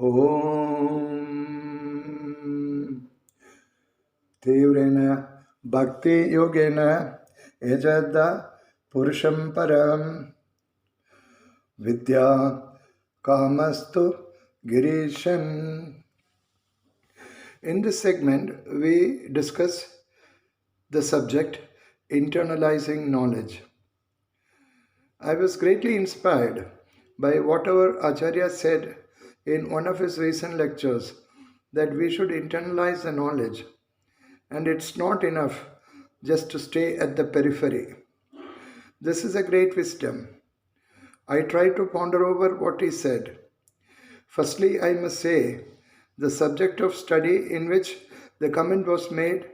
Om Tivrena Bhakti Yogena Ejada Purusham Param Vidya Kamastu Girisham. In this segment, we discuss the subject internalizing knowledge. I was greatly inspired by whatever Acharya said in one of his recent lectures that we should internalize the knowledge, and it's not enough just to stay at the periphery. This is a great wisdom. I tried to ponder over what he said. Firstly, I must say the subject of study in which the comment was made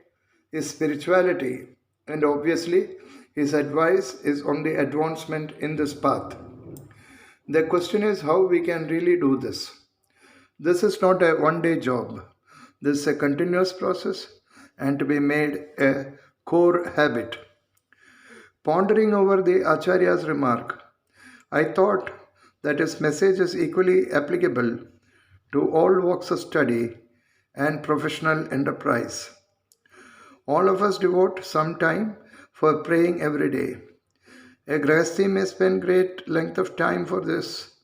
is spirituality, and obviously, his advice is on the advancement in this path. The question is how we can really do this. This is not a one day job. This is a continuous process and to be made a core habit. Pondering over the Acharya's remark, I thought that his message is equally applicable to all walks of study and professional enterprise. All of us devote some time for praying every day. A grahasti may spend great length of time for this.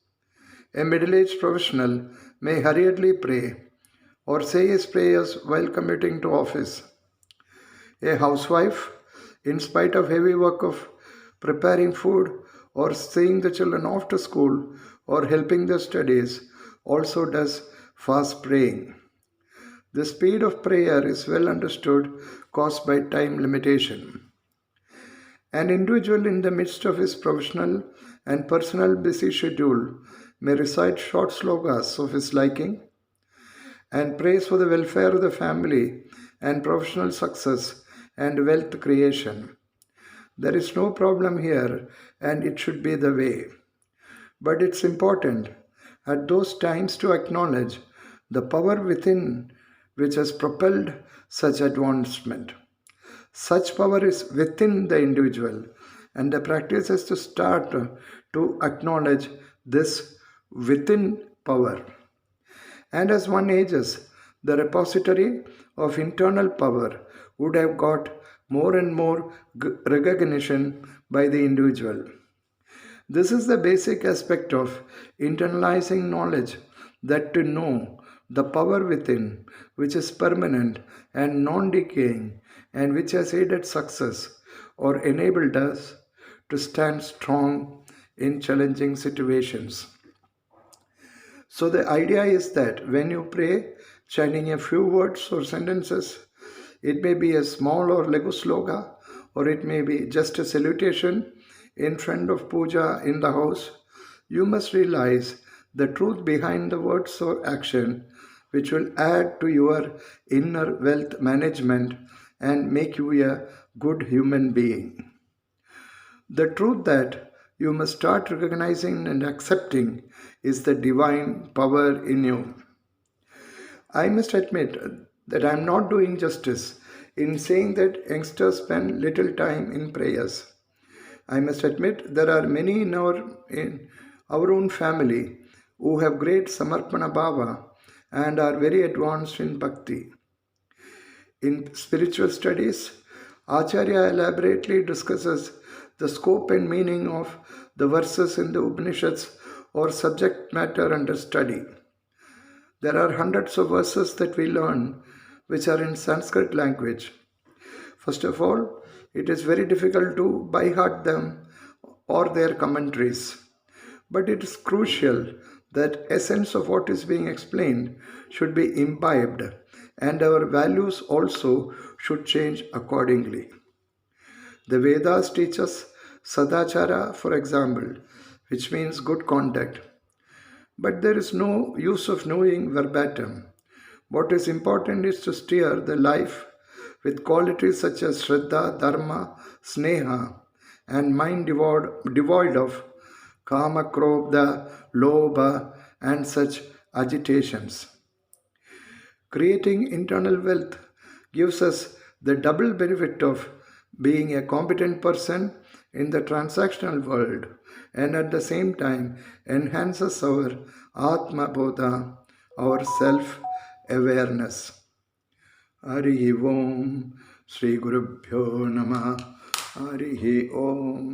A middle-aged professional may hurriedly pray or say his prayers while commuting to office. A housewife, in spite of heavy work of preparing food or seeing the children off to school or helping their studies, also does fast praying. The speed of prayer is well understood, caused by time limitation. An individual in the midst of his professional and personal busy schedule may recite short slokas of his liking and prays for the welfare of the family and professional success and wealth creation. There is no problem here, and it should be the way. But it's important at those times to acknowledge the power within which has propelled such advancement. Such power is within the individual, and the practice is to start to acknowledge this within power. And as one ages, the repository of internal power would have got more and more recognition by the individual. This is the basic aspect of internalizing knowledge, that to know the power within, which is permanent and non decaying, and which has aided success or enabled us to stand strong in challenging situations. So, the idea is that when you pray, chanting a few words or sentences, it may be a small or legu sloka, or it may be just a salutation in front of puja in the house, you must realize the truth behind the words or action, which will add to your inner wealth management and make you a good human being. The truth that you must start recognizing and accepting is the divine power in you. I must admit that I am not doing justice in saying that youngsters spend little time in prayers. I must admit there are many in our own family who have great samarpana bhava and are very advanced in bhakti. In spiritual studies, Acharya elaborately discusses the scope and meaning of the verses in the Upanishads or subject matter under study. There are hundreds of verses that we learn which are in Sanskrit language. First of all, it is very difficult to by heart them or their commentaries. But it is crucial that essence of what is being explained should be imbibed, and our values also should change accordingly. The Vedas teach us sadachara, for example, which means good conduct. But there is no use of knowing verbatim. What is important is to steer the life with qualities such as Shraddha, Dharma, Sneha, and mind devoid of Kama, Krodha, Lobha, and such agitations. Creating internal wealth gives us the double benefit of being a competent person in the transactional world and at the same time enhances our Atma Bodha our self awareness. Hari Om Sri Gurubhyo Namah. Hari Om.